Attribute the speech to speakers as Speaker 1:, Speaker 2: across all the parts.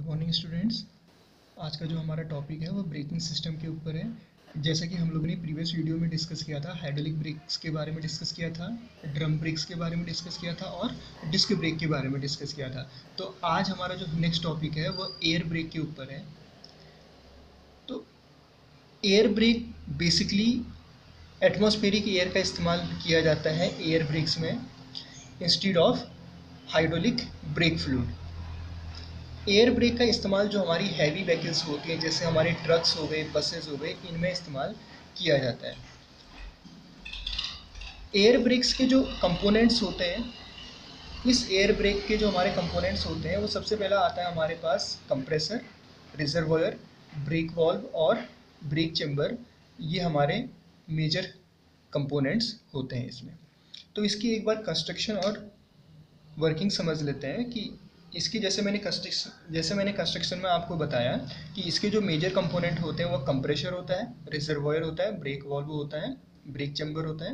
Speaker 1: Good morning students. आज का जो हमारा टॉपिक है वो ब्रेकिंग सिस्टम के ऊपर है। जैसा कि हम लोगों ने प्रीवियस वीडियो में डिस्कस किया था, हाइड्रोलिक ब्रेक्स के बारे में डिस्कस किया था, ड्रम ब्रेक्स के बारे में डिस्कस किया था और डिस्क ब्रेक के बारे में डिस्कस किया था। तो आज हमारा जो नेक्स्ट टॉपिक है वो एयर ब्रेक के ऊपर है। तो air brake basically atmospheric air का इस्तेमाल किया जाता है एयर ब्रेक्स में instead of hydraulic brake fluid. Air brake का इस्तेमाल जो हमारी हैवी व्हीकल्स होती हैं, जैसे हमारे ट्रक्स हो गए, बसेस हो गए, इनमें इस्तेमाल किया जाता है। एयर ब्रेक्स के जो कंपोनेंट्स होते हैं, इस एयर ब्रेक के जो हमारे कंपोनेंट्स होते हैं वो सबसे पहला आता है हमारे पास कंप्रेसर, रिजर्वॉयर, ब्रेक वॉल्व और ब्रेक चेम्बर। ये हमारे मेजर कंपोनेंट्स होते हैं इसमें। तो इसकी एक बार कंस्ट्रक्शन और वर्किंग समझ लेते हैं कि इसकी जैसे मैंने कंस्ट्रक्शन में आपको बताया कि इसके जो मेजर कंपोनेंट होते हैं वो कंप्रेशर होता है, रिजर्वॉयर होता है, ब्रेक वॉल्व होता है, ब्रेक चैम्बर होता है।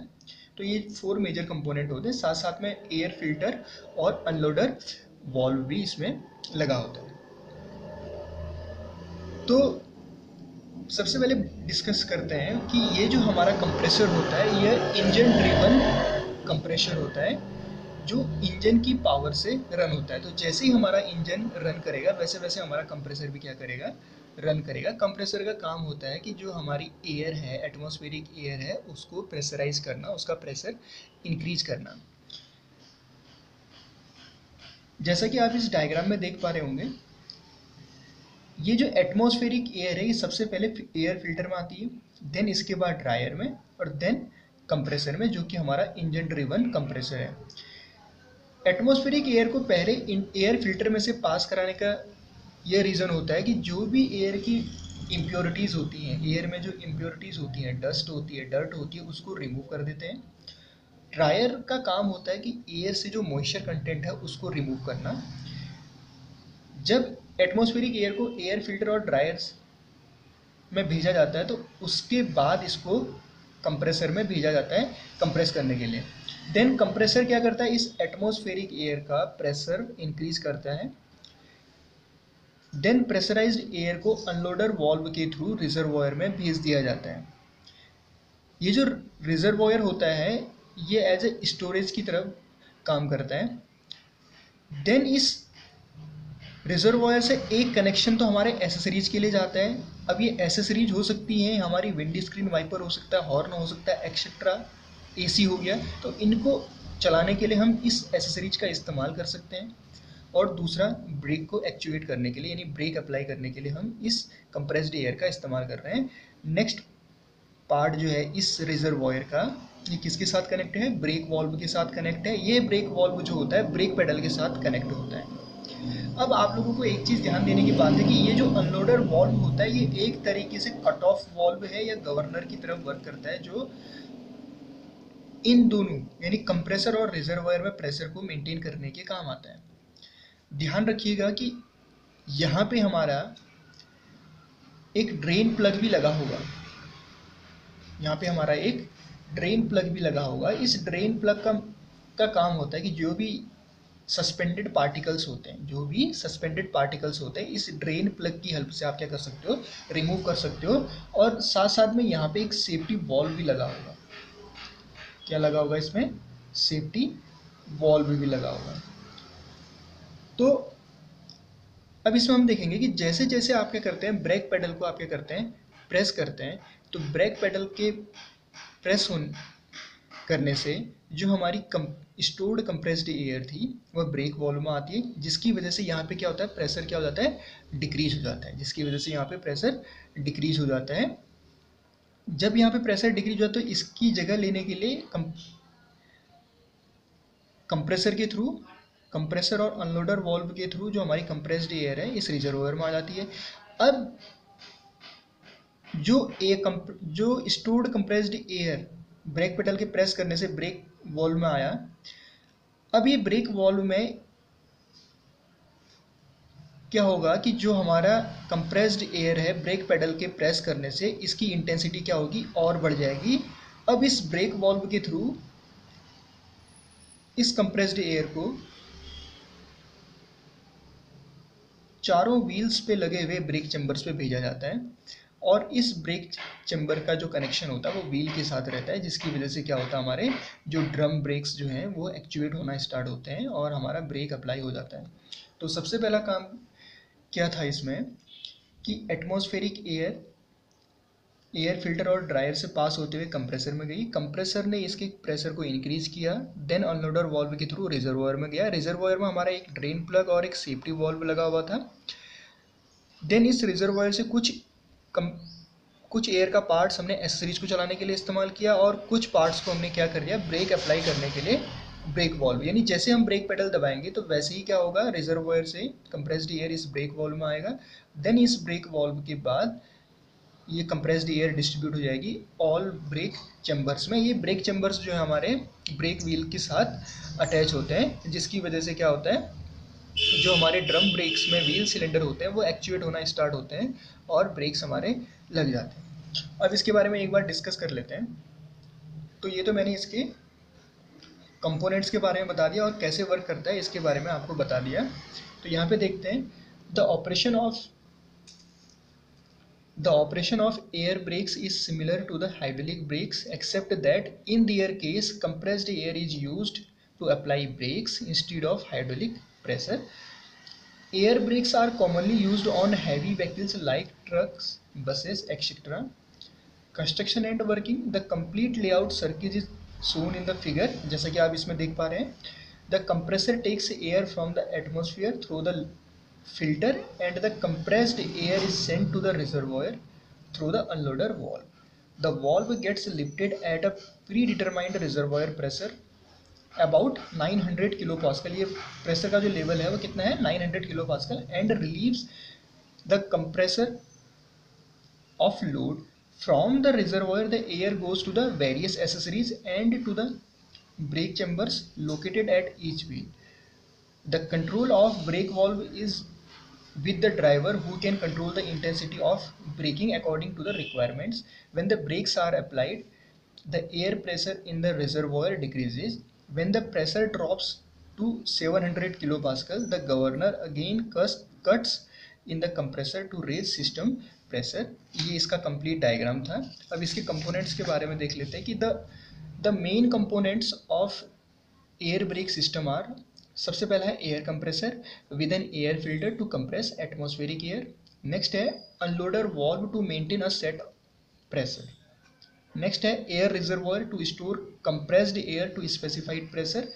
Speaker 1: तो ये 4 मेजर कंपोनेंट होते हैं। साथ साथ में एयर फिल्टर और अनलोडर वॉल्व भी इसमें लगा होता है। तो सबसे पहले डिस्कस करते हैं कि ये जो हमारा कंप्रेसर होता है यह इंजन ड्रिवन कंप्रेशर होता है जो इंजन की पावर से रन होता है। तो जैसे ही हमारा इंजन रन करेगा वैसे वैसे हमारा कंप्रेसर भी क्या करेगा, रन करेगा। कंप्रेसर का काम होता है कि जो हमारी एयर है, एटमॉस्फेरिक एयर है, उसको प्रेशराइज करना, उसका प्रेशर इंक्रीज करना। जैसा कि आप इस डायग्राम में देख पा रहे होंगे, ये जो एटमॉस्फेरिक एयर है ये सबसे पहले एयर फिल्टर में आती है, देन इसके बाद ड्रायर में और देन कंप्रेसर में, जो कि हमारा इंजन ड्रिवन कंप्रेसर है। एटमॉस्फेरिक एयर को पहले एयर फिल्टर में से पास कराने का यह रीज़न होता है कि जो भी एयर की इम्प्योरिटीज़ होती हैं, एयर में जो इम्प्योरिटीज़ होती हैं, डस्ट होती है, डर्ट होती है, उसको रिमूव कर देते हैं। ड्रायर का काम होता है कि एयर से जो मॉइस्चर कंटेंट है उसको रिमूव करना। जब एटमॉस्फेरिक एयर को एयर फिल्टर और ड्रायर्स में भेजा जाता है तो उसके बाद इसको कंप्रेसर में भेजा जाता है कंप्रेस करने के लिए। देन कंप्रेसर क्या करता है, इस एटमॉस्फेरिक एयर का प्रेशर इंक्रीज करता है। देन प्रेशराइज्ड एयर को अनलोडर वॉल्व के थ्रू रिजर्वॉयर में भेज दिया जाता है। ये जो रिजर्वॉयर होता है ये एज ए स्टोरेज की तरफ काम करता है। देन इस रिजर्वॉयर से एक कनेक्शन तो हमारे एसेसरीज के लिए जाता है। अब ये एसेसरीज हो सकती हैं हमारी विंड स्क्रीन वाइपर, हो सकता है हॉर्न, हो सकता है एक्सेट्रा, एसी हो गया। तो इनको चलाने के लिए हम इस एसेसरीज का इस्तेमाल कर सकते हैं। और दूसरा, ब्रेक को एक्चुएट करने के लिए यानी ब्रेक अप्लाई करने के लिए हम इस कंप्रेस्ड एयर का इस्तेमाल कर रहे हैं। नेक्स्ट पार्ट जो है इस रिजर्वॉयर का, ये किसके साथ कनेक्ट है, ब्रेक वॉल्व के साथ कनेक्ट है। ये ब्रेक वॉल्व जो होता है ब्रेक पेडल के साथ कनेक्ट होता है। अब आप लोगों को एक चीज़ ध्यान देने की बात है कि ये जो अनलोडर वॉल्व होता है ये एक तरीके से कट ऑफ वॉल्व है या गवर्नर की तरफ वर्क करता है, जो इन दोनों यानी कंप्रेसर और रिजर्वॉयर में प्रेशर को मेंटेन करने के काम आता है। ध्यान रखिएगा कि यहाँ पे हमारा एक ड्रेन प्लग भी लगा होगा, यहाँ पे हमारा एक ड्रेन प्लग भी लगा होगा। इस ड्रेन प्लग का काम होता है कि जो भी सस्पेंडेड पार्टिकल्स होते हैं, जो भी सस्पेंडेड पार्टिकल्स होते हैं, इस ड्रेन प्लग की हेल्प से आप क्या कर सकते हो, रिमूव कर सकते हो। और साथ साथ में यहाँ पे एक सेफ्टी वॉल्व भी लगा होगा। क्या लगा होगा इसमें, सेफ्टी वॉल्व भी लगा होगा। तो अब इसमें हम देखेंगे कि जैसे जैसे आप क्या करते हैं, ब्रेक पेडल को आप क्या करते हैं, प्रेस करते हैं। तो ब्रेक पेडल के प्रेस करने से जो हमारी स्टोर्ड कंप्रेस्ड एयर थी वह ब्रेक वॉल्व में आती है, जिसकी वजह से यहाँ पे क्या होता है, प्रेशर क्या हो जाता है, डिक्रीज हो जाता है। जिसकी वजह से यहाँ पे प्रेशर डिक्रीज हो जाता है। जब यहाँ पे प्रेशर डिक्रीज होता है तो इसकी जगह लेने के लिए कंप्रेसर के थ्रू, कंप्रेसर और अनलोडर वॉल्व के थ्रू जो हमारी कंप्रेस्ड एयर है इस रिजर्वोयर में आ जाती है। अब जो stored compressed air brake pedal के प्रेस करने से ब्रेक वॉल्व में आया, अब ये ब्रेक वॉल्व में क्या होगा कि जो हमारा कंप्रेस्ड एयर है ब्रेक पेडल के प्रेस करने से इसकी इंटेंसिटी क्या होगी, और बढ़ जाएगी। अब इस ब्रेक वॉल्व के थ्रू इस कंप्रेस्ड एयर को चारों व्हील्स पे लगे हुए ब्रेक चैम्बर्स पे भेजा जाता है, और इस ब्रेक चैम्बर का जो कनेक्शन होता है वो व्हील के साथ रहता है, जिसकी वजह से क्या होता है, हमारे जो ड्रम ब्रेक्स जो हैं वो एक्चुएट होना स्टार्ट होते हैं और हमारा ब्रेक अप्लाई हो जाता है। तो सबसे पहला काम क्या था इसमें कि एटमॉस्फेरिक एयर फिल्टर और ड्रायर से पास होते हुए कंप्रेसर में गई, कंप्रेसर ने इसके प्रेशर को इंक्रीज किया, देन अनलोडर वाल्व के थ्रू रिजर्वॉयर में गया, रिजर्वॉयर में हमारा एक ड्रेन प्लग और एक सेफ्टी वाल्व लगा हुआ था। देन इस रिजर्वॉयर से कुछ एयर का पार्ट्स हमने एसेसरीज को चलाने के लिए इस्तेमाल किया, और कुछ पार्ट्स को हमने क्या कर दिया, ब्रेक अप्लाई करने के लिए ब्रेक वाल्व, यानी जैसे हम ब्रेक पेडल दबाएंगे तो वैसे ही क्या होगा, रिजर्वॉयर से कंप्रेस्ड एयर इस ब्रेक वाल्व में आएगा। देन इस ब्रेक वाल्व के बाद ये कंप्रेस्ड एयर डिस्ट्रीब्यूट हो जाएगी ऑल ब्रेक चैम्बर्स में। ये ब्रेक चैम्बर्स जो है हमारे ब्रेक व्हील के साथ अटैच होते हैं, जिसकी वजह से क्या होता है, जो हमारे ड्रम ब्रेक्स में व्हील सिलेंडर होते हैं वो एक्चुएट होना स्टार्ट होते हैं और ब्रेक्स हमारे लग जाते हैं। अब इसके बारे में एक बार डिस्कस कर लेते हैं। तो ये तो मैंने इसके कंपोनेंट्स के बारे में बता दिया और कैसे वर्क करता है इसके बारे में आपको बता दिया। तो यहाँ पे देखते हैं, The operation of air brakes is similar to the hydraulic brakes, except that in their case, compressed air is used to apply brakes instead of hydraulic pressure. Air brakes are commonly used on heavy vehicles like trucks, buses, etc. Construction and working. The complete layout circuit is shown in the figure. जैसा कि आप इसमें देख पा रहे हैं, the compressor takes air from the atmosphere through the filter and the compressed air is sent to the reservoir through the unloader valve. The valve gets lifted at a predetermined reservoir pressure about 900 kilopascal. ये pressure का जो level है वो कितना है, 900 kilopascal, and relieves the compressor of load. From the reservoir the air goes to the various accessories and to the brake chambers located at each wheel. The control of brake valve is with the driver, who can control the intensity of braking according to the requirements. When the brakes are applied, the air pressure in the reservoir decreases. When the pressure drops to 700 kilopascal, the governor again cuts in the compressor to raise system pressure. ये इसका complete diagram था। अब इसके components के बारे में देख लेते हैं कि the main components of air brake system are, सबसे पहला है air compressor with an air filter to compress atmospheric air. Next है unloader valve to maintain a set pressure. Next है air reservoir to store compressed air to specified pressure.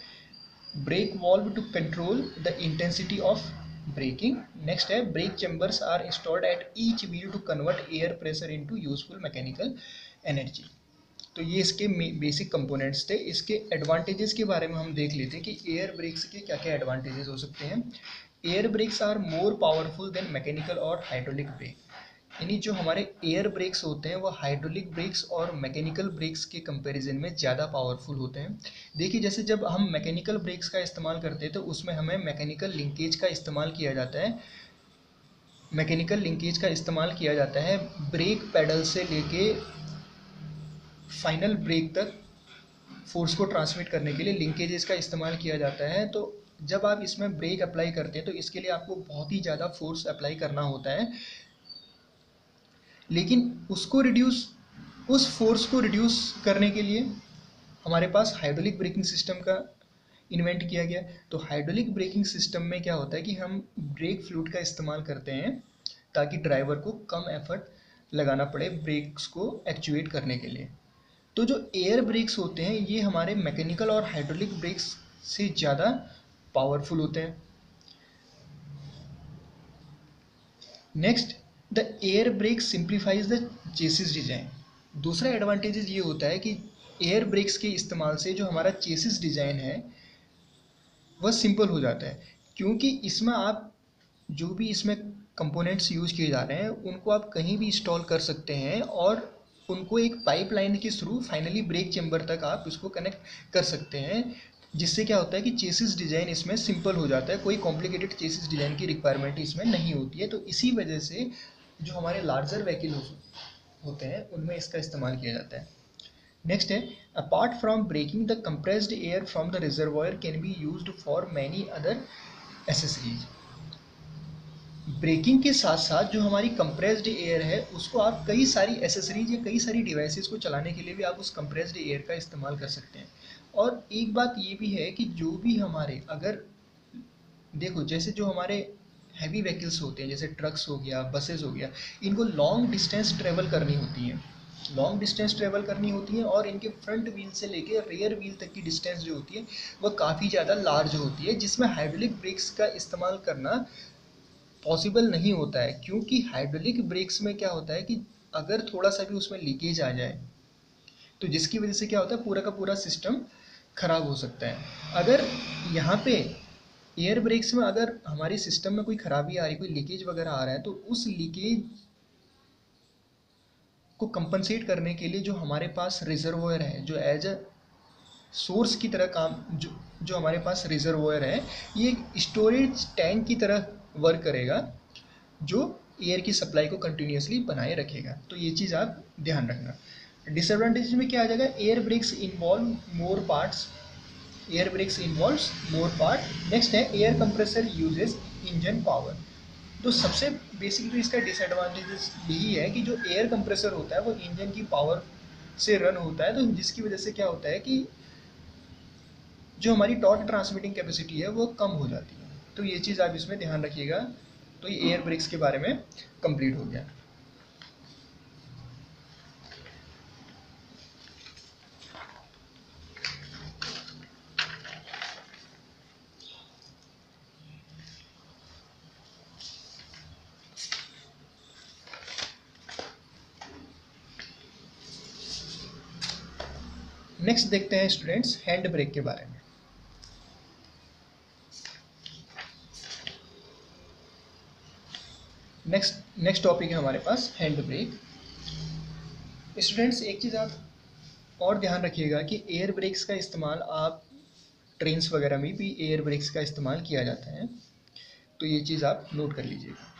Speaker 1: Brake valve to control the intensity of braking. Next है brake chambers are installed at each wheel to convert air pressure into useful mechanical energy. तो ये इसके basic components थे। इसके advantages के बारे में हम देख लेते हैं कि एयर ब्रेक्स के क्या क्या एडवांटेजेस हो सकते हैं। Air brakes are more powerful than mechanical और हाइड्रोलिक ब्रेक, यानी जो हमारे एयर ब्रेक्स होते हैं वो हाइड्रोलिक ब्रेक्स और मैकेनिकल ब्रेक्स के कंपैरिजन में ज़्यादा पावरफुल होते हैं। देखिए, जैसे जब हम मैकेनिकल ब्रेक्स का इस्तेमाल करते हैं तो उसमें हमें मैकेनिकल लिंकेज का इस्तेमाल किया जाता है। मैकेनिकल लिंकेज का इस्तेमाल किया जाता है ब्रेक पैडल से लेके फाइनल ब्रेक तक फोर्स को ट्रांसमिट करने के लिए लिंकेजेस का इस्तेमाल किया जाता है। तो जब आप इसमें ब्रेक अप्लाई करते हैं तो इसके लिए आपको बहुत ही ज़्यादा फोर्स अप्लाई करना होता है, लेकिन उस फोर्स को रिड्यूस करने के लिए हमारे पास हाइड्रोलिक ब्रेकिंग सिस्टम का इन्वेंट किया गया। तो हाइड्रोलिक ब्रेकिंग सिस्टम में क्या होता है कि हम ब्रेक फ्लूइड का इस्तेमाल करते हैं ताकि ड्राइवर को कम एफर्ट लगाना पड़े ब्रेक्स को एक्चुएट करने के लिए। तो जो एयर ब्रेक्स होते हैं ये हमारे मैकेनिकल और हाइड्रोलिक ब्रेक्स से ज़्यादा पावरफुल होते हैं। Next, the air brake simplifies the chassis design. दूसरा एडवांटेजेस ये होता है कि एयर ब्रेक्स के इस्तेमाल से जो हमारा चेसिस डिज़ाइन है वह सिंपल हो जाता है, क्योंकि इसमें आप जो भी इसमें कंपोनेंट्स यूज किए जा रहे हैं उनको आप कहीं भी इंस्टॉल कर सकते हैं और उनको एक पाइपलाइन के थ्रू फाइनली ब्रेक चैम्बर तक आप इसको कनेक्ट कर सकते हैं, जिससे क्या होता है कि चेसिस डिज़ाइन इसमें सिंपल हो जाता है। कोई कॉम्प्लिकेटेड चेसिस डिज़ाइन की रिक्वायरमेंट इसमें नहीं होती है। तो इसी वजह से जो हमारे लार्जर व्हीकल होते हैं उनमें इसका इस्तेमाल किया जाता है। नेक्स्ट है, apart from braking the compressed air from the reservoir can be used for many other accessories. तो जो एयर ब्रेक्स होते हैं ये हमारे मैकेनिकल और हाइड्रोलिक ब्रेक्स से ज़्यादा पावरफुल होते हैं। इसमें ब्रेकिंग के साथ साथ जो हमारी कंप्रेस्ड एयर है उसको आप कई सारी एसेसरीज या कई सारी डिवाइसेस को चलाने के लिए भी आप उस कंप्रेस्ड एयर का इस्तेमाल कर सकते हैं। और एक बात ये भी है कि जो भी हमारे अगर देखो जैसे जो हमारे हैवी व्हीकल्स होते हैं जैसे ट्रक्स हो गया, बसेस हो गया, इनको लॉन्ग डिस्टेंस ट्रेवल करनी होती है, लॉन्ग डिस्टेंस ट्रेवल करनी होती है और इनके फ्रंट व्हील से लेके रियर व्हील तक की डिस्टेंस जो होती है वह काफ़ी ज़्यादा लार्ज होती है, जिसमें हाइड्रोलिक ब्रेक्स का इस्तेमाल करना पॉसिबल नहीं होता है। क्योंकि हाइड्रोलिक ब्रेक्स में क्या होता है कि अगर थोड़ा सा भी उसमें लीकेज आ जाए तो जिसकी वजह से क्या होता है पूरा का पूरा सिस्टम खराब हो सकता है। अगर यहाँ पे एयर ब्रेक्स में अगर हमारी सिस्टम में कोई खराबी आ रही, कोई लीकेज वगैरह आ रहा है, तो उस लीकेज को कंपनसेट करने के लिए जो हमारे पास रिजर्वोयर है, जो एज अ सोर्स की तरह काम, जो हमारे पास रिजर्वोयर है, ये एक स्टोरेज टैंक की तरह वर्क करेगा जो एयर की सप्लाई को कंटिन्यूसली बनाए रखेगा। तो ये चीज़ आप ध्यान रखना। डिसएडवांटेज में क्या आ जाएगा, air brakes involve more parts, air brakes involves more part. Next है air compressor uses engine power. तो सबसे बेसिक तो इसका डिसएडवांटेजेस यही है कि जो एयर कंप्रेसर होता है वो इंजन की पावर से रन होता है, तो जिसकी वजह से क्या होता है कि जो हमारी टॉर्क ट्रांसमिटिंग कैपेसिटी है वो कम हो जाती है। तो ये चीज़ आप इसमें ध्यान रखिएगा। तो ये एयर ब्रेक्स के बारे में कंप्लीट हो गया। नेक्स्ट देखते हैं स्टूडेंट्स हैंड ब्रेक के बारे में। नेक्स्ट टॉपिक है हमारे पास हैंड ब्रेक। स्टूडेंट्स एक चीज़ आप और ध्यान रखिएगा कि एयर ब्रेक्स का इस्तेमाल आप ट्रेन्स वगैरह में भी एयर ब्रेक्स का इस्तेमाल किया जाता है, तो ये चीज़ आप नोट कर लीजिएगा।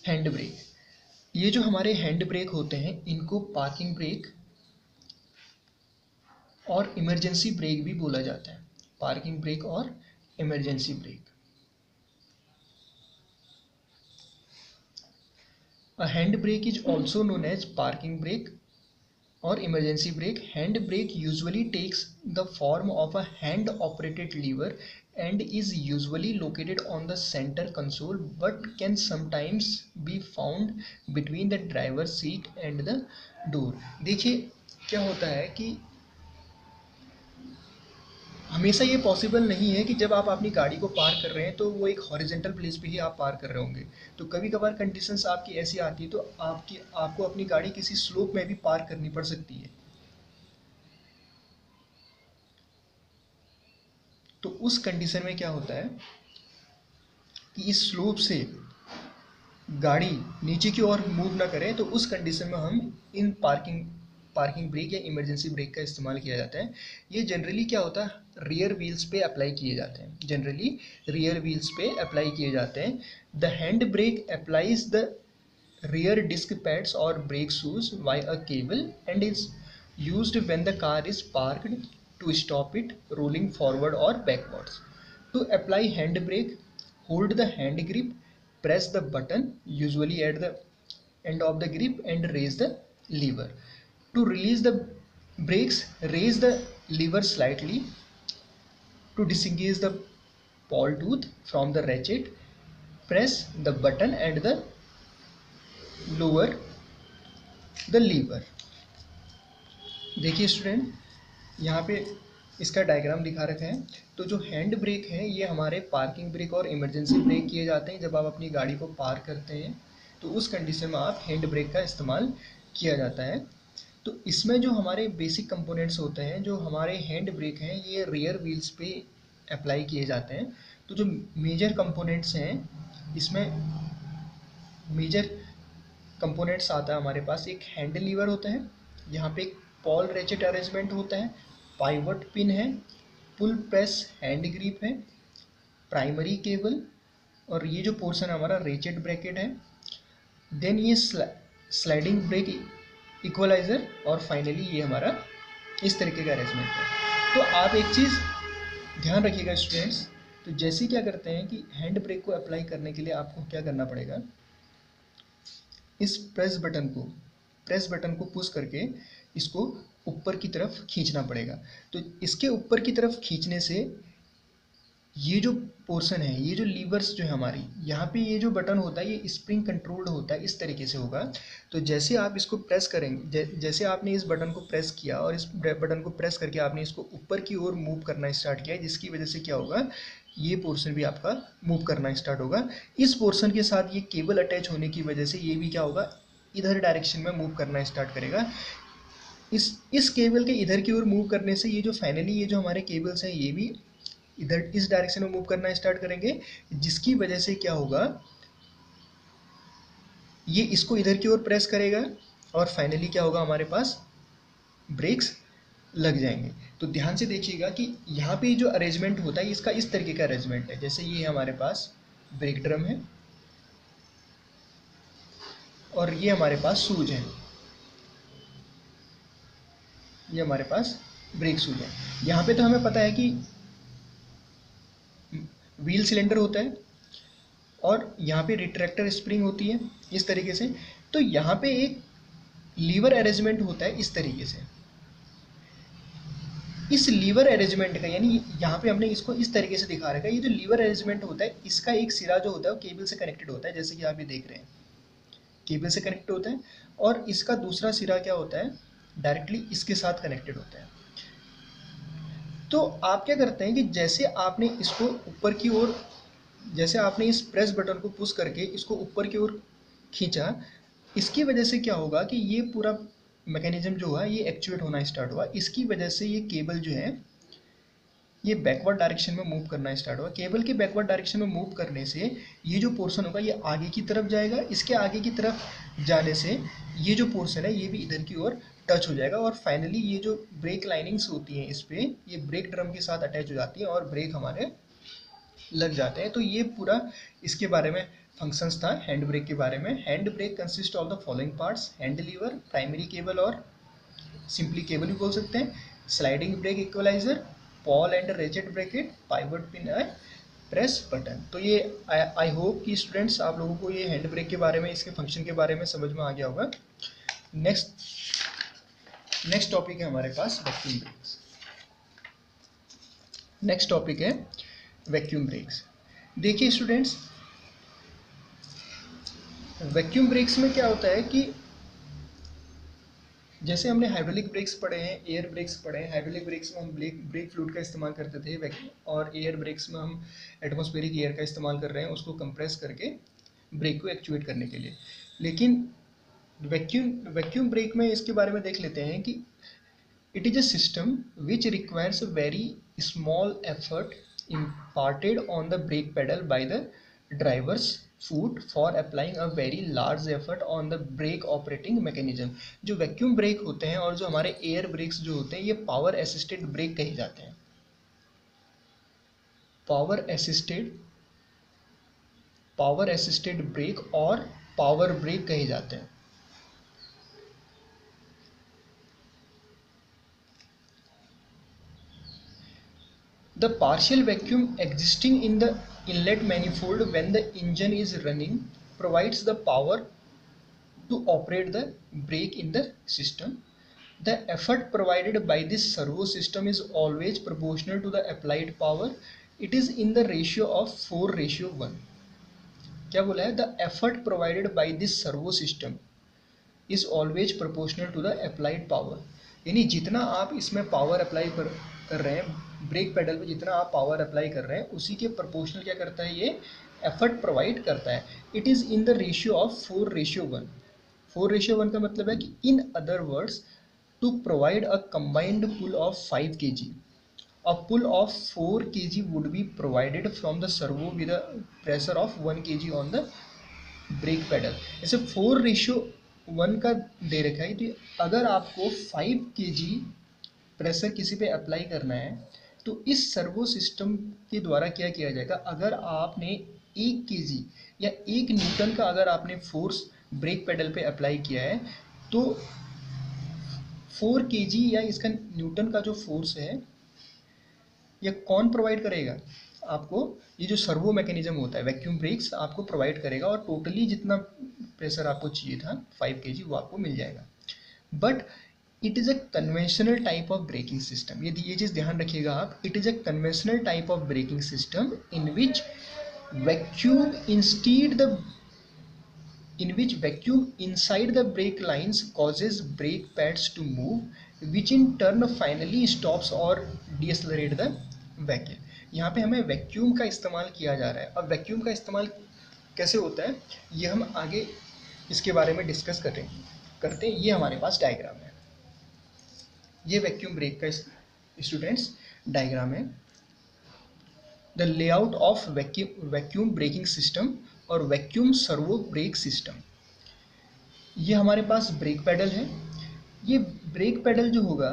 Speaker 1: हैंड ब्रेक, ये जो हमारे हैंड ब्रेक होते हैं इनको पार्किंग ब्रेक और इमरजेंसी ब्रेक भी बोला जाता है। पार्किंग ब्रेक और emergency brake. A hand brake is also known as parking brake or emergency brake. Hand brake usually takes the form of a hand operated lever and is usually located on the center console but can sometimes be found between the driver's seat and the door. देखिए क्या होता है कि हमेशा ये possible नहीं है कि जब आप अपनी गाड़ी को पार कर रहे हैं तो वो एक हॉरिजेंटल प्लेस पे ही आप पार कर रहे होंगे। तो कभी कभार कंडीशंस आपकी ऐसी आती है तो आपको अपनी गाड़ी किसी स्लोप में भी पार करनी पड़ सकती है। तो उस कंडीशन में क्या होता है कि इस स्लोप से गाड़ी नीचे की ओर मूव ना करे, तो उस कंडीशन में हम इन पार्किंग ब्रेक या इमरजेंसी ब्रेक का इस्तेमाल किया जाता है। ये जनरली क्या होता है रियर व्हील्स पे अप्लाई किए जाते हैं, जनरली रियर व्हील्स पे अप्लाई किए जाते हैं। The hand brake applies the rear disc pads or brake shoes via a cable and is used when the car is parked to stop it rolling forward or backwards. To apply hand brake, hold the hand grip, press the button usually at the end of the grip and raise the lever. To release the brakes, raise the lever slightly to disengage the ball tooth from the ratchet. Press the button and the lower the lever. देखिए student यहाँ पे इसका diagram दिखा रखा है। तो जो hand brake है ये हमारे पार्किंग ब्रेक और इमरजेंसी ब्रेक किए जाते हैं जब आप अपनी गाड़ी को पार करते हैं, तो उस कंडीशन में आप हैंड ब्रेक का इस्तेमाल किया जाता है। तो इसमें जो हमारे बेसिक कंपोनेंट्स होते हैं, जो हमारे हैंड ब्रेक हैं ये रियर व्हील्स पे अप्लाई किए जाते हैं। तो जो मेजर कंपोनेंट्स हैं इसमें मेजर कंपोनेंट्स आता है हमारे पास, एक हैंडल लीवर होता है, यहाँ पे एक पॉल रेचेट अरेंजमेंट होता है, पाइवट पिन है, पुल प्रेस हैंड ग्रिप है, प्राइमरी केबल, और ये जो पोर्शन हमारा रेचेट ब्रैकेट है, देन ये स्लाइडिंग ब्रेक इक्वलाइजर, और फाइनली ये हमारा इस तरीके का अरेंजमेंट है। तो आप एक चीज़ ध्यान रखिएगा स्टूडेंट्स तो जैसे क्या करते हैं कि हैंड ब्रेक को अप्लाई करने के लिए आपको क्या करना पड़ेगा, इस प्रेस बटन को पुश करके इसको ऊपर की तरफ खींचना पड़ेगा। तो इसके ऊपर की तरफ खींचने से ये जो पोर्शन है, ये जो लीवर्स जो है हमारी, यहाँ पे ये जो बटन होता है ये स्प्रिंग कंट्रोल्ड होता है, इस तरीके से होगा। तो जैसे आप इसको प्रेस करेंगे, जैसे आपने इस बटन को प्रेस किया और इस बटन को प्रेस करके आपने इसको ऊपर की ओर मूव करना स्टार्ट किया, जिसकी वजह से क्या होगा, ये पोर्शन भी आपका मूव करना स्टार्ट होगा। इस पोर्शन के साथ ये केबल अटैच होने की वजह से ये भी क्या होगा, इधर डायरेक्शन में मूव करना स्टार्ट करेगा। इस केबल के इधर की ओर मूव करने से ये जो फाइनली ये जो हमारे केबल्स हैं ये भी इधर इस डायरेक्शन में मूव करना स्टार्ट करेंगे, जिसकी वजह से क्या होगा, ये इसको इधर की ओर प्रेस करेगा और फाइनली क्या होगा, हमारे पास ब्रेक्स लग जाएंगे। तो ध्यान से देखिएगा कि यहाँ पे जो अरेंजमेंट होता है इसका इस तरीके का अरेंजमेंट है। जैसे ये हमारे पास ब्रेक ड्रम है और ये हमारे पास शूज है, ये हमारे पास ब्रेक शूज है। यहाँ पे तो हमें पता है कि व्हील सिलेंडर होता है और यहाँ पे रिट्रैक्टर स्प्रिंग होती है इस तरीके से। तो यहाँ पे एक लीवर अरेंजमेंट होता है इस तरीके से। इस लीवर अरेंजमेंट का यानी यहाँ पे हमने इसको इस तरीके से दिखा रखा है। ये जो लीवर अरेंजमेंट होता है इसका एक सिरा जो होता है वो केबल से कनेक्टेड होता है, जैसे कि आप ये देख रहे हैं केबल से कनेक्ट होता है, और इसका दूसरा सिरा क्या होता है, डायरेक्टली इसके साथ कनेक्टेड होता है। तो आप क्या करते हैं कि जैसे आपने इसको ऊपर की ओर, जैसे आपने इस प्रेस बटन को पुश करके इसको ऊपर की ओर खींचा, इसकी वजह से क्या होगा कि ये पूरा मैकेनिज्म जो है ये एक्चुएट होना स्टार्ट हुआ। इसकी वजह से ये केबल जो है ये बैकवर्ड डायरेक्शन में मूव करना स्टार्ट हुआ। केबल के बैकवर्ड डायरेक्शन में मूव करने से ये जो पोर्शन होगा ये आगे की तरफ जाएगा। इसके आगे की तरफ जाने से ये जो पोर्शन है ये भी इधर की ओर टच हो जाएगा और फाइनली ये जो ब्रेक लाइनिंग्स होती हैं इस पे ये ब्रेक ड्रम के साथ अटैच हो जाती हैं और ब्रेक हमारे लग जाते हैं। तो ये पूरा इसके बारे में फंक्शंस था हैंड ब्रेक के बारे में। Hand brake consist of the following parts, hand lever, primary cable और सिंपली केबल भी बोल सकते हैं, sliding brake equalizer, pawl and ratchet bracket, pivot pin and press button. तो ये आई होप कि स्टूडेंट्स आप लोगों को ये हैंड ब्रेक के बारे में, इसके फंक्शन के बारे में समझ में आ गया होगा। नेक्स्ट टॉपिक है हमारे पास वैक्यूम ब्रेक्स। नेक्स्ट टॉपिक है वैक्यूम ब्रेक्स। देखिए स्टूडेंट्स, वैक्यूम ब्रेक्स में क्या होता है कि जैसे हमने हाइड्रोलिक ब्रेक्स पढ़े हैं, एयर ब्रेक्स पढ़े हैं। हाइड्रोलिक ब्रेक्स में हम ब्रेक फ्लूइड का इस्तेमाल करते थे वैक्यूम, और एयर ब्रेक्स में हम एटमॉस्फेरिक एयर का इस्तेमाल कर रहे हैं उसको कंप्रेस करके ब्रेक को एक्चुएट करने के लिए। लेकिन वैक्यूम ब्रेक में इसके बारे में देख लेते हैं कि it is a system which requires a very small effort imparted on the brake pedal by the driver's foot for applying a very large effort on the brake operating mechanism। जो vacuum break होते हैं और जो हमारे air breaks जो होते हैं ये पावर असिस्टेड ब्रेक कहे जाते हैं। पावर असिस्टेड ब्रेक और पावर ब्रेक कहे जाते हैं। The partial vacuum existing in the inlet manifold when the engine is running provides the power to operate the brake in the system. The effort provided by this servo system is always proportional to the applied power. It is in the ratio of 4:1। क्या बोला है? The effort provided by this servo system is always proportional to the applied power। यानी जितना आप इसमें power apply कर रहे हैं, ब्रेक पेडल पे जितना आप पावर अप्लाई कर रहे हैं उसी के प्रोपोर्शनल क्या करता है, ये एफर्ट प्रोवाइड करता है। It is in the ratio of 4:1। 4:1 का मतलब है कि in other words to provide a combined pull of 5 kg, a pull of 4 kg would be provided from the servo with a pressure of 1 kg on the brake pedal। ऐसे 4:1 का दे रखा है। तो अगर आपको 5 kg प्रेशर किसी पे apply करना है तो इस सर्वो सिस्टम के द्वारा क्या किया जाएगा, अगर आपने 1 kg या 1 न्यूटन का अगर आपने फोर्स ब्रेक पेडल पे अप्लाई किया है तो 4 kg या इसका न्यूटन का जो फोर्स है ये कौन प्रोवाइड करेगा, आपको ये जो सर्वो मैकेनिज्म होता है वैक्यूम ब्रेक्स आपको प्रोवाइड करेगा और टोटली जितना प्रेशर आपको चाहिए था 5 kg वो आपको मिल जाएगा। But it is a conventional type of braking system, ये चीज़ ध्यान रखिएगा आप। It is a conventional type of braking system in which vacuum instead the in which vacuum inside the brake lines causes brake pads to move, which in turn finally stops or deaccelerate the vehicle। यहाँ पे हमें vacuum का इस्तेमाल किया जा रहा है। अब वैक्यूम का इस्तेमाल कैसे होता है ये हम आगे इसके बारे में डिस्कस करते हैं। ये हमारे पास डायग्राम है, ये वैक्यूम ब्रेक का स्टूडेंट्स डायग्राम है। The layout of vacuum braking system और वैक्यूम सर्वो ब्रेक सिस्टम। ये हमारे पास ब्रेक पैडल है। ये ब्रेक पैडल जो होगा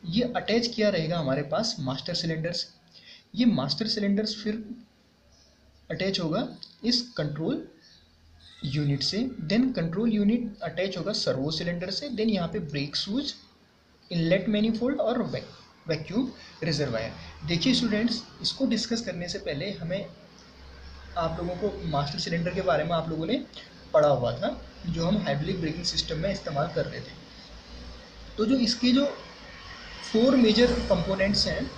Speaker 1: ये अटैच किया रहेगा हमारे पास मास्टर सिलेंडर से। ये मास्टर सिलेंडर्स फिर अटैच होगा इस कंट्रोल यूनिट से, देन कंट्रोल यूनिट अटैच होगा सर्वो सिलेंडर से, देन यहाँ पे ब्रेक शूज, इनलेट मैनिफोल्ड और वैक्यूम रिजर्वायर। देखिए स्टूडेंट्स, इसको डिस्कस करने से पहले हमें आप लोगों को मास्टर सिलेंडर के बारे में आप लोगों ने पढ़ा हुआ था जो हम हाइड्रोलिक ब्रेकिंग सिस्टम में इस्तेमाल कर रहे थे। तो जो इसके जो 4 मेजर कंपोनेंट्स हैं,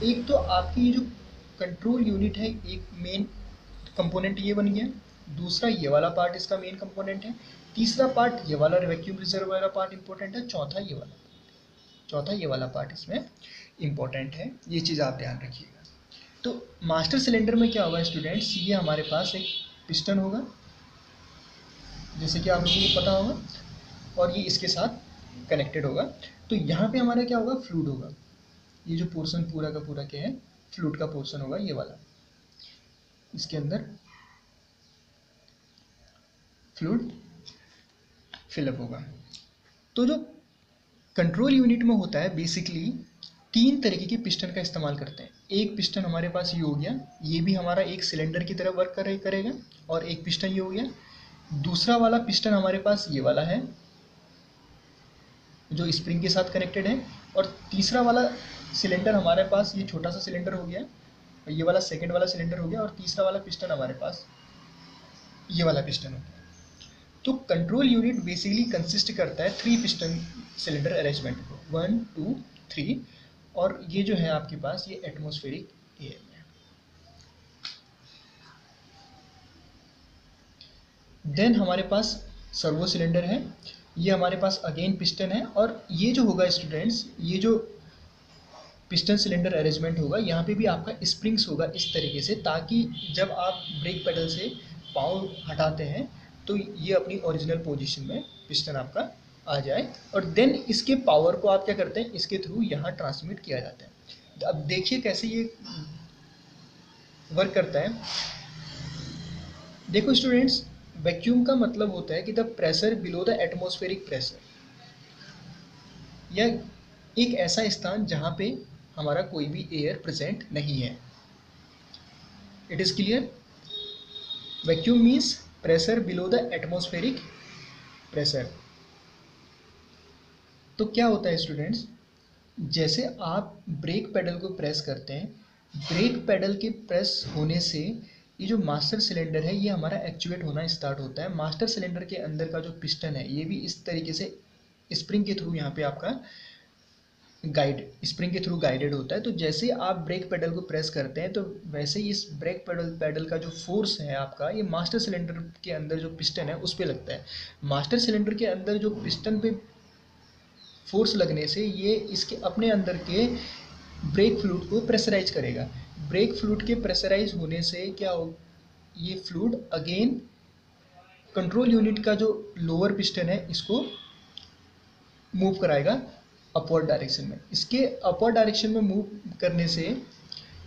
Speaker 1: एक तो आपकी जो कंट्रोल यूनिट है, एक मेन कंपोनेंट ये बन गया, दूसरा ये वाला पार्ट इसका मेन कंपोनेंट है, तीसरा पार्ट ये वाला वैक्यूम रिजर्व वाला पार्ट इंपॉर्टेंट है, चौथा ये वाला पार्ट इसमें इंपॉर्टेंट है। ये चीज़ आप ध्यान रखिएगा। तो मास्टर सिलेंडर में क्या होगा स्टूडेंट्स, ये हमारे पास एक पिस्टन होगा जैसे कि आप लोगों को पता होगा, और ये इसके साथ कनेक्टेड होगा। तो यहाँ पे हमारा क्या होगा, फ्लूइड होगा। ये जो पोर्शन पूरा का पूरा क्या है, फ्लूइड का पोर्शन होगा ये वाला, इसके अंदर फ्लूइड फिलअप होगा। तो जो कंट्रोल यूनिट में होता है बेसिकली 3 तरीके के पिस्टन का इस्तेमाल करते हैं। एक पिस्टन हमारे पास ये हो गया, ये भी हमारा एक सिलेंडर की तरह वर्क करेगा, और एक पिस्टन ये हो गया। दूसरा वाला पिस्टन हमारे पास ये वाला है जो स्प्रिंग के साथ कनेक्टेड है, और तीसरा वाला सिलेंडर हमारे पास ये छोटा सा सिलेंडर हो गया, ये वाला सेकंड वाला सिलेंडर हो गया, और तीसरा वाला पिस्टन हमारे पास ये वाला पिस्टन हो गया। तो कंट्रोल यूनिट बेसिकली कंसिस्ट करता है 3 पिस्टन सिलेंडर अरेंजमेंट को, 1 2 3, और ये जो है आपके पास ये एटमॉस्फेरिक एयर है। देन हमारे पास सर्वो सिलेंडर है, ये हमारे पास अगेन पिस्टन है, और ये जो होगा स्टूडेंट्स, ये जो पिस्टन सिलेंडर अरेंजमेंट होगा यहाँ पे भी आपका स्प्रिंग्स होगा इस तरीके से, ताकि जब आप ब्रेक पेडल से पाँव हटाते हैं तो ये अपनी ओरिजिनल पोजीशन में पिस्टन आपका आ जाए, और देन इसके पावर को आप क्या करते हैं, इसके थ्रू यहाँ ट्रांसमिट किया जाता है। अब देखिए कैसे ये वर्क करता है। देखो स्टूडेंट्स, वैक्यूम का मतलब होता है कि the pressure below the atmospheric pressure, या एक ऐसा स्थान जहाँ पे हमारा कोई भी एयर प्रेजेंट नहीं है। It is clear? Vacuum means pressure below the atmospheric pressure. तो क्या होता है स्टूडेंट्स, जैसे आप ब्रेक पेडल को प्रेस करते हैं, ब्रेक पेडल के प्रेस होने से ये जो मास्टर सिलेंडर है ये हमारा एक्चुएट होना स्टार्ट होता है। मास्टर सिलेंडर के अंदर का जो पिस्टन है ये भी इस तरीके से स्प्रिंग के थ्रू यहाँ पे आपका स्प्रिंग के थ्रू गाइडेड होता है। तो जैसे आप ब्रेक पेडल को प्रेस करते हैं तो वैसे ही इस ब्रेक पेडल का जो फोर्स है आपका, ये मास्टर सिलेंडर के अंदर जो पिस्टन है उस पर लगता है। मास्टर सिलेंडर के अंदर जो पिस्टन पे फोर्स लगने से ये इसके अपने अंदर के ब्रेक फ्लूइड को प्रेशराइज करेगा। ब्रेक फ्लूइड के प्रेशराइज होने से क्या हो, ये फ्लूइड अगेन कंट्रोल यूनिट का जो लोअर पिस्टन है इसको मूव कराएगा अपवर्ड डायरेक्शन में। इसके अपवर्ड डायरेक्शन में मूव करने से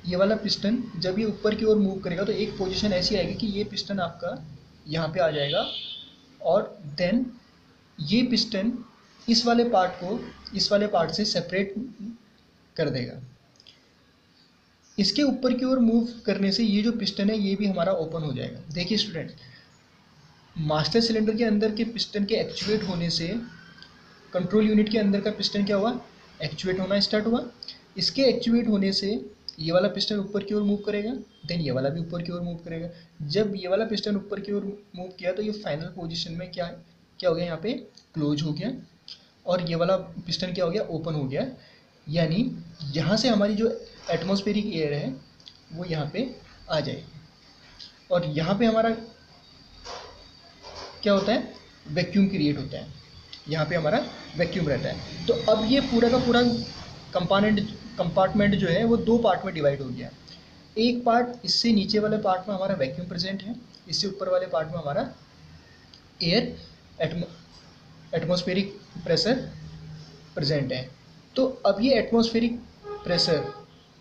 Speaker 1: ये वाला पिस्टन जब ये ऊपर की ओर मूव करेगा तो एक पोजीशन ऐसी आएगी कि ये पिस्टन आपका यहाँ पे आ जाएगा, और देन ये पिस्टन इस वाले पार्ट को इस वाले पार्ट से सेपरेट कर देगा। इसके ऊपर की ओर मूव करने से ये जो पिस्टन है ये भी हमारा ओपन हो जाएगा। देखिए स्टूडेंट, मास्टर सिलेंडर के अंदर के पिस्टन के एक्चुएट होने से कंट्रोल यूनिट के अंदर का पिस्टन क्या हुआ, एक्चुएट होना स्टार्ट हुआ। इसके एक्चुएट होने से ये वाला पिस्टन ऊपर की ओर मूव करेगा, देन ये वाला भी ऊपर की ओर मूव करेगा। जब ये वाला पिस्टन ऊपर की ओर मूव किया तो ये फाइनल पोजीशन में क्या क्या हो गया, यहाँ पे क्लोज हो गया, और ये वाला पिस्टन क्या हो गया, ओपन हो गया। यानी यहाँ से हमारी जो एटमॉस्फेरिक एयर है वो यहाँ पे आ जाएगी, और यहाँ पे हमारा क्या होता है, वैक्यूम क्रिएट होता है, यहाँ पे हमारा वैक्यूम रहता है। तो अब ये पूरा का पूरा कंपार्टमेंट जो है वो दो पार्ट में डिवाइड हो गया। एक पार्ट, इससे नीचे वाले पार्ट में हमारा वैक्यूम प्रेजेंट है, इससे ऊपर वाले पार्ट में हमारा एयर एटमॉस्फेरिक प्रेशर प्रेजेंट है। तो अब ये एटमॉस्फेरिक प्रेशर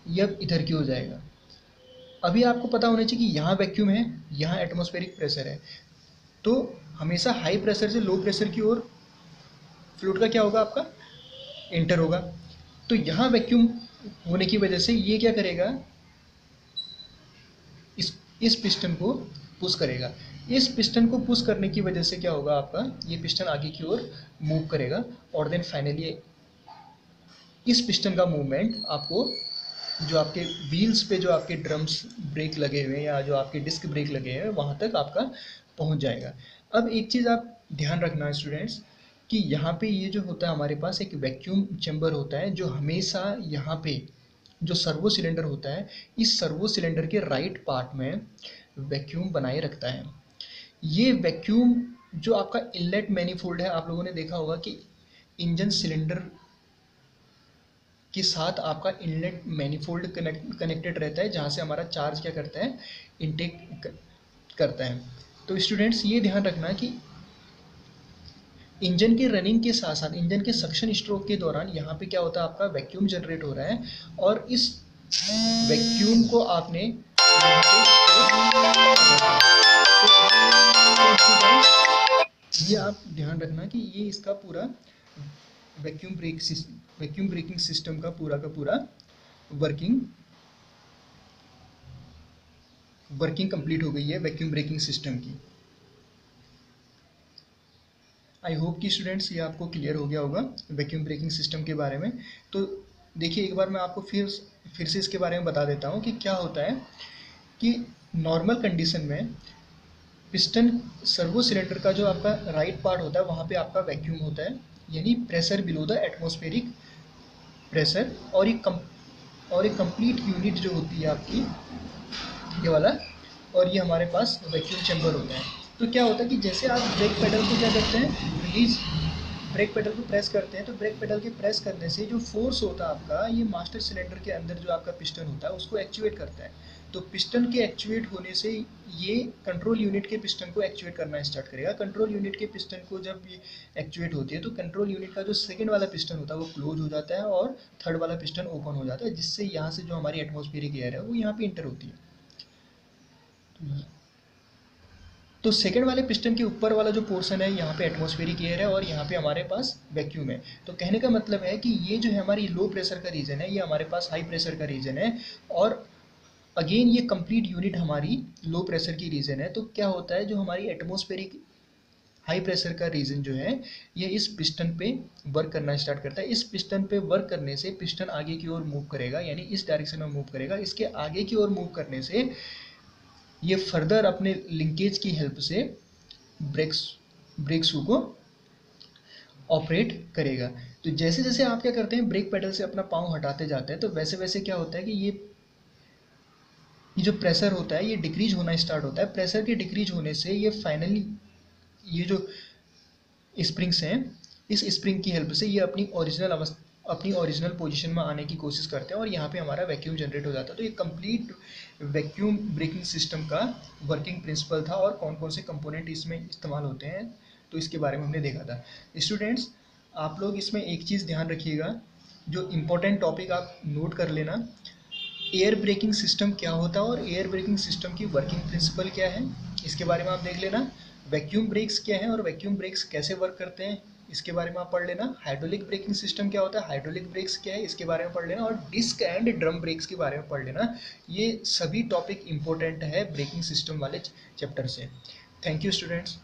Speaker 1: ये अब इधर की हो जाएगा। अभी आपको पता होना चाहिए कि यहाँ वैक्यूम है, यहाँ एटमॉस्फेरिक प्रेशर है, तो हमेशा हाई प्रेशर से लो प्रेशर की ओर फ्लूइड का क्या होगा, आपका एंटर होगा। तो यहाँ वैक्यूम होने की वजह से ये क्या करेगा, इस पिस्टन को पुश करेगा। इस पिस्टन को पुश करने की वजह से क्या होगा, आपका ये पिस्टन आगे की ओर मूव करेगा, और देन फाइनली इस पिस्टन का मूवमेंट आपको जो आपके व्हील्स पे जो आपके ड्रम्स ब्रेक लगे हुए हैं या जो आपके डिस्क ब्रेक लगे हैं वहाँ तक आपका पहुँच जाएगा। अब एक चीज़ आप ध्यान रखना स्टूडेंट्स कि यहाँ पे ये जो होता है हमारे पास एक वैक्यूम चैम्बर होता है जो हमेशा यहाँ पे जो सर्वो सिलेंडर होता है, इस सर्वो सिलेंडर के राइट पार्ट में वैक्यूम बनाए रखता है। ये वैक्यूम जो आपका इनलेट मैनिफोल्ड है, आप लोगों ने देखा होगा कि इंजन सिलेंडर के साथ आपका इनलेट मैनिफोल्ड कनेक्टेड रहता है, जहाँ से हमारा चार्ज क्या करता है, इनटेक करता है। तो स्टूडेंट्स ये ध्यान रखना कि इंजन के रनिंग के साथ साथ इंजन के सक्शन स्ट्रोक के दौरान यहाँ पे क्या होता है, आपका वैक्यूम जनरेट हो रहा है, और इस वैक्यूम को आपने ये आप ध्यान रखना कि ये इसका पूरा वैक्यूम ब्रेकिंग सिस्टम का पूरा वर्किंग कंप्लीट हो गई है वैक्यूम ब्रेकिंग सिस्टम की। आई होप कि स्टूडेंट्स ये आपको क्लियर हो गया होगा वैक्यूम ब्रेकिंग सिस्टम के बारे में। तो देखिए एक बार मैं आपको फिर से इसके बारे में बता देता हूँ कि क्या होता है कि नॉर्मल कंडीशन में पिस्टन सर्वो सिलेंडर का जो आपका राइट पार्ट होता है वहाँ पे आपका वैक्यूम होता है, यानी pressure below the atmospheric pressure, और एक कंप्लीट यूनिट जो होती है आपकी ये वाला, और ये हमारे पास वैक्यूम चैम्बर होता है। तो क्या होता है कि जैसे आप ब्रेक पेडल को क्या करते हैं, रिलीज ब्रेक पेडल को प्रेस करते हैं, तो ब्रेक पेडल के प्रेस करने से जो फोर्स होता है आपका, ये मास्टर सिलेंडर के अंदर जो आपका पिस्टन होता है उसको एक्चुएट करता है। तो पिस्टन के एक्चुएट होने से ये कंट्रोल यूनिट के पिस्टन को एक्चुएट करना स्टार्ट करेगा। कंट्रोल यूनिट के पिस्टन को जब ये एक्चुएट होती है तो कंट्रोल यूनिट का जो सेकंड वाला पिस्टन होता है वो क्लोज हो जाता है और थर्ड वाला पिस्टन ओपन हो जाता है, जिससे यहाँ से जो हमारी एटमॉस्फेरिक एयर है वो यहाँ पे इंटर होती है। तो सेकंड वाले पिस्टन के ऊपर वाला जो पोर्शन है यहाँ पे एटमॉस्फेरिक एयर है और यहाँ पे हमारे पास वैक्यूम है। तो कहने का मतलब है कि ये जो है हमारी लो प्रेशर का रीजन है, ये हमारे पास हाई प्रेशर का रीजन है, और अगेन ये कंप्लीट यूनिट हमारी लो प्रेशर की रीजन है। तो क्या होता है, जो हमारी एटमॉस्फेरिक हाई प्रेशर का रीजन जो है ये इस पिस्टन पे वर्क करना स्टार्ट करता है। इस पिस्टन पे वर्क करने से पिस्टन आगे की ओर मूव करेगा, यानी इस डायरेक्शन में मूव करेगा। इसके आगे की ओर मूव करने से ये फर्दर अपने लिंकेज की हेल्प से ब्रेक शू को ऑपरेट करेगा। तो जैसे जैसे आप क्या करते हैं, ब्रेक पेडल से अपना पाँव हटाते जाते हैं, तो वैसे वैसे क्या होता है कि ये जो प्रेशर होता है ये डिक्रीज होना स्टार्ट होता है। प्रेशर के डिक्रीज होने से ये फाइनली ये जो स्प्रिंग्स हैं, इस स्प्रिंग की हेल्प से ये अपनी ओरिजिनल पोजीशन में आने की कोशिश करते हैं और यहाँ पे हमारा वैक्यूम जनरेट हो जाता है। तो ये कंप्लीट वैक्यूम ब्रेकिंग सिस्टम का वर्किंग प्रिंसिपल था, और कौन कौन से कंपोनेंट इसमें इस्तेमाल होते हैं तो इसके बारे में हमने देखा था। स्टूडेंट्स आप लोग इसमें एक चीज़ ध्यान रखिएगा, जो इम्पोर्टेंट टॉपिक आप नोट कर लेना, एयर ब्रेकिंग सिस्टम क्या होता है और एयर ब्रेकिंग सिस्टम की वर्किंग प्रिंसिपल क्या है, इसके बारे में आप देख लेना। वैक्यूम ब्रेक्स क्या है और वैक्यूम ब्रेक्स कैसे वर्क करते हैं, इसके बारे में आप पढ़ लेना। हाइड्रोलिक ब्रेकिंग सिस्टम क्या होता है, हाइड्रोलिक ब्रेक्स क्या है, इसके बारे में पढ़ लेना। और डिस्क एंड ड्रम ब्रेक्स के बारे में पढ़ लेना। ये सभी टॉपिक इंपॉर्टेंट है ब्रेकिंग सिस्टम वाले चैप्टर से। Thank you students.